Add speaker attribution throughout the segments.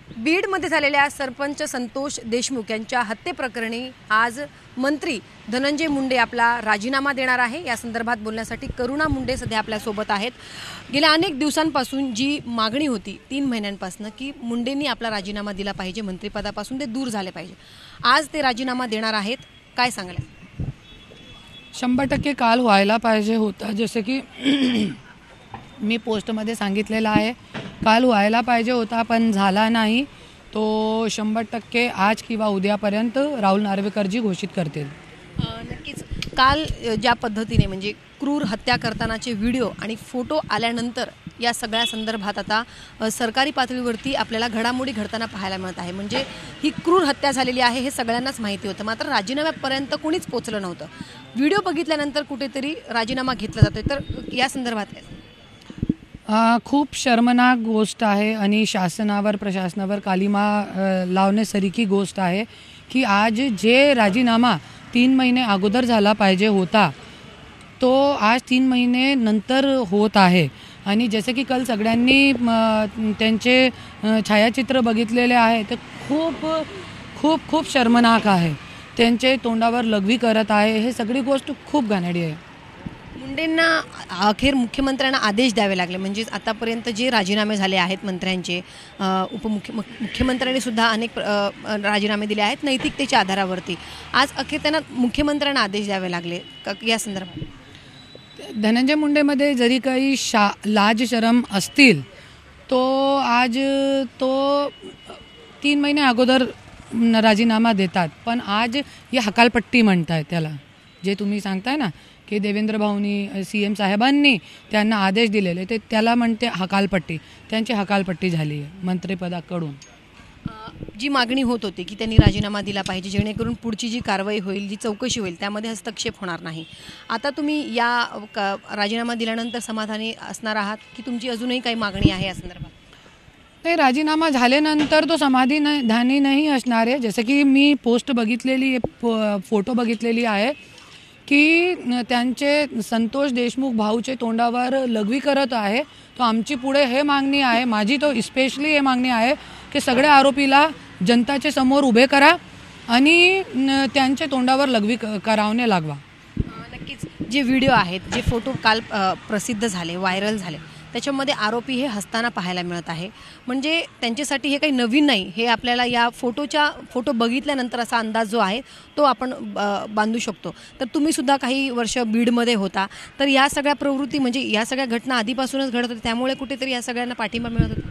Speaker 1: बीडमध्ये झालेल्या सरपंच संतोष देशमुख यांच्या हत्येप्रकरणी आज मंत्री धनंजय मुंडे आपला राजीनामा देणार आहे। या संदर्भात बोलण्यासाठी करुणा मुंडे सध्या आपल्या सोबत आहेत। गेल्या अनेक दिवसांपासून जी मागणी होती 3 महिन्यांपासून की मुंडेंनी आपला राजीनामा दिला पाहिजे, मंत्रिपदापासून ते दूर झाले पाहिजे, आज ते राजीनामा देणार आहेत। काय सांगाल?
Speaker 2: 100% काल व्हायला पाहिजे होता, जसे की मी पोस्टमध्ये सांगितलेलं आहे, काल व्हायला पाहिजे होता पण झाला नाही। तो 100% आज किंवा उद्यापर्यंत राहुल नार्वेकरजी घोषित करतील।
Speaker 1: नक्कीच काल ज्या पद्धतीने म्हणजे क्रूर हत्या करतानाचे व्हिडिओ आणि फोटो आल्यानंतर या सगळ्या संदर्भात आता सरकारी पातळीवरती आपल्याला घडामोडी घडताना पाहायला मिळत आहे। म्हणजे ही क्रूर हत्या झालेली आहे हे सगळ्यांनाच माहिती होतं, मात्र राजीनाम्यापर्यंत कोणीच पोचलं नव्हतं। व्हिडिओ बघितल्यानंतर कुठेतरी राजीनामा घेतला जातोय, तर या संदर्भात
Speaker 2: खूप शर्मनाक गोष्ट आहे आणि शासनावर प्रशासनावर कालिमा लावण्यासारखी गोष्ट आहे की आज जे राजीनामा 3 महिने अगोदर झाला पाहिजे होता तो आज 3 महिने नंतर होत आहे। आणि जसे की काल सगळ्यांनी त्यांचे छायाचित्र बघितलेले आहे ते खूप खूप खूप शर्मनाक आहे। त्यांचे तोंडावर लघवी करत आहे, हे सगळी गोष्ट खूप घाणेरडी आहे।
Speaker 1: मुंडेंना अखेर मुख्यमंत्र्यांना आदेश द्यावे लागले, म्हणजे आतापर्यंत जे राजीनामे झाले आहेत मंत्र्यांचे, मुख्यमंत्र्यांनी सुद्धा अनेक राजीनामे दिले आहेत नैतिकतेच्या आधारावरती। आज अखेर त्यांना मुख्यमंत्र्यांना आदेश द्यावे लागले या संदर्भात
Speaker 2: धनंजय मुंडेमध्ये जरी काही लाज शरम असतील तो आज तो 3 महिने अगोदर राजीनामा देतात, पण आज ही हकालपट्टी म्हणताय त्याला, जे तुम्ही सांगताय ना की देवेंद्र भाऊनी CM साहेबांनी त्यांना आदेश दिलेले ते त्याला म्हणते हकालपट्टी। त्यांची हकालपट्टी झाली आहे मंत्रिपदाकडून।
Speaker 1: जी मागणी होत होती की त्यांनी राजीनामा दिला पाहिजे जेणेकरून पुढची जी कारवाई होईल, जी चौकशी होईल त्यामध्ये हस्तक्षेप होणार नाही, आता तुम्ही या राजीनामा दिल्यानंतर समाधानी असणार आहात की तुमची अजूनही काही मागणी आहे या संदर्भात?
Speaker 2: ते राजीनामा झाल्यानंतर तो समाधानी नाही असणार आहे। जसं की मी पोस्ट बघितलेली, फोटो बघितलेली आहे की त्यांचे संतोष देशमुख भाऊचे तोंडावर लघवी करत आहे। तो आमची पुढे हे मागणी आहे, माझी तो स्पेशली हे मागणी आहे की सगळ्या आरोपीला जनताचे समोर उभे करा आणि त्यांच्या तोंडावर लघवी करावणे लागवा।
Speaker 1: नक्कीच जे व्हिडिओ आहेत, जे फोटो काल प्रसिद्ध झाले, व्हायरल झाले, त्याच्यामध्ये आरोपी हे हसताना पाहायला मिळत आहे। म्हणजे त्यांच्यासाठी हे काही नवीन नाही, हे आपल्याला या फोटो बघितल्यानंतर असा अंदाज जो आहे तो आपण बांधू शकतो। तर तुम्ही सुद्धा काही वर्ष बीडमध्ये होता, तर या सगळ्या प्रवृत्ती म्हणजे या सगळ्या घटना आधीपासूनच घडत होत्या, त्यामुळे कुठेतरी या सगळ्यांना पाठिंबा मिळत होता?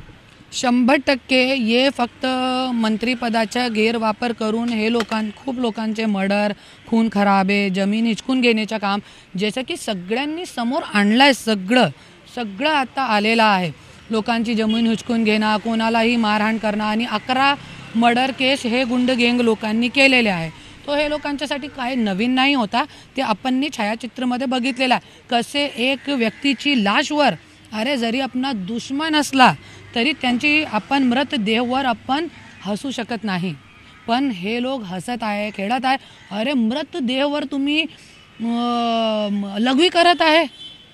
Speaker 2: 100% ये फक्त मंत्रिपदाचा गैरवापर करून हे खूप लोकांचे मर्डर, खून खराबे, जमीन हिसकून घेण्याचं काम जसं की सगळ्यांनी समोर आणलंय, सगळं आता आलेलं आहे। लोकांची जमीन हिसकून घेणं, कोणालाही मारहाण करणं आणि 11 मर्डर केस हे गुंड गँग लोकांनी केलेले आहे। तो हे लोकांच्यासाठी काही नवीन नाही होता, ते आपणनी छायाचित्रमध्ये बघितलेलं आहे कसे एक व्यक्तीची लाशवर, अरे जरी आपला दुश्मन असला तरी त्यांची आपण मृतदेहावर आपण हसू शकत नाही, पण हे लोक हसत आहे, खेळत आहे। अरे मृतदेहावर तुम्ही लघवी करत आहे,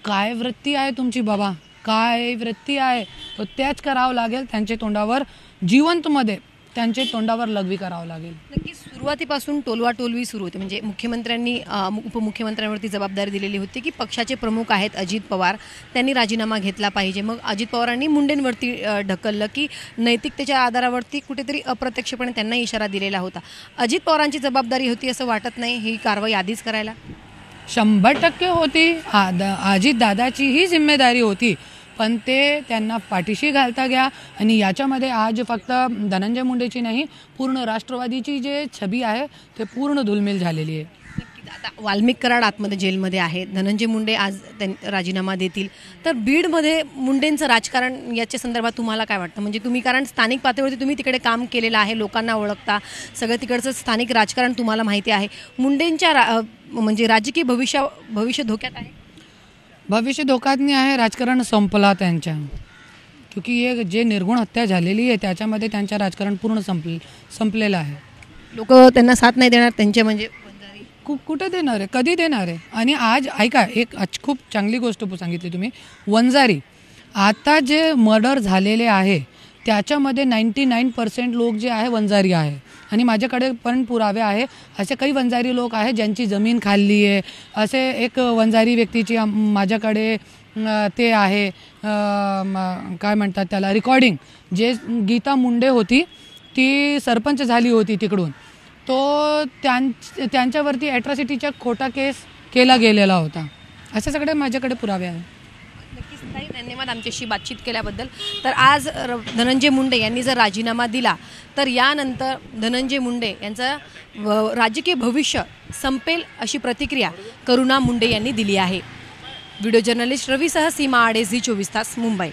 Speaker 2: काय वृत्ती आहे तुमची बाबा, काय वृत्ती आहे? तो त्याच करावं लागेल, त्यांच्या तोंडावर जिवंतमध्ये त्यांचे तोंडावर लघवी करावं लागेल।
Speaker 1: नक्की सुरुवातीपासून टोलवाटोलवी सुरू होते, म्हणजे मुख्यमंत्र्यांनी उपमुख्यमंत्र्यांवरती जबाबदारी दिलेली होती की पक्षाचे प्रमुख आहेत अजित पवार, त्यांनी राजीनामा घेतला पाहिजे। मग अजित पवारांनी मुंडेंवरती ढकललं की नैतिकतेच्या आधारावरती कुठेतरी अप्रत्यक्षपणे त्यांना इशारा दिलेला होता। अजित पवारांची जबाबदारी होती असं वाटत नाही ही कारवाई आधीच करायला?
Speaker 2: 100% होती, अजित दादाची ही जिम्मेदारी होती, पण ते त्यांना पाठीशी घालता गया आणि याच्यामध्ये आज फक्त धनंजय मुंडेची नाही पूर्ण राष्ट्रवादीची जे छबी आहे ते पूर्ण धुलमिल झालेली आहे।
Speaker 1: आता वाल्मिक कराड आतमध्ये जेलमध्ये आहे, धनंजय मुंडे आज राजीनामा देतील, तर बीडमध्ये मुंडेंचं राजकारण याच्या संदर्भात तुम्हाला काय वाटतं? म्हणजे तुम्ही कारण स्थानिक पातळीवरती तुम्ही तिकडे काम केलेलं आहे, लोकांना ओळखता, सगळं तिकडचं स्थानिक राजकारण तुम्हाला माहिती आहे, मुंडेंच्या म्हणजे राजकीय भविष्य धोक्यात आहे?
Speaker 2: भविष्य धोक्यात नाही आहे, राजकारण संपला त्यांच्या, क्योंकि हे जे निर्गुण हत्या झालेली आहे त्याच्यामध्ये त्यांचं राजकारण पूर्ण संपलेलं आहे।
Speaker 1: लोक त्यांना साथ नाही देणार त्यांचे, म्हणजे
Speaker 2: कुठे देणार आहे, कधी देणार आहे? आणि आज ऐका, एक खूप चांगली गोष्ट सांगितली तुम्ही, वंजारी आता जे मर्डर झालेले आहे त्याच्यामध्ये 99% लोक जे आहे वंजारी आहे आणि माझ्याकडे पण पुरावे आहे. असे काही वंजारी लोक आहे ज्यांची जमीन खाल्ली आहे. असे एक वंजारी व्यक्तीची माझ्याकडे ते आहे काय म्हणतात त्याला रेकॉर्डिंग, जे गीता मुंडे होती ती सरपंच झाली होती तिकडून, तो त्यांच्यावरती ॲट्रॉसिटीचा खोटा केस केला गेलेला होता. असे सगळे माझ्याकडे पुरावे आहे.
Speaker 1: नक्कीच ताई, धन्यवाद आमच्याशी बातचीत केल्याबद्दल. तर आज धनंजय मुंडे यांनी जर राजीनामा दिला तर यानंतर धनंजय मुंडे यांचं राजकीय भविष्य संपेल अशी प्रतिक्रिया करुणा मुंडे यांनी दिली आहे. व्हिडिओ जर्नलिस्ट रवीसह सीमा आडे, झी 24 तास, मुंबई.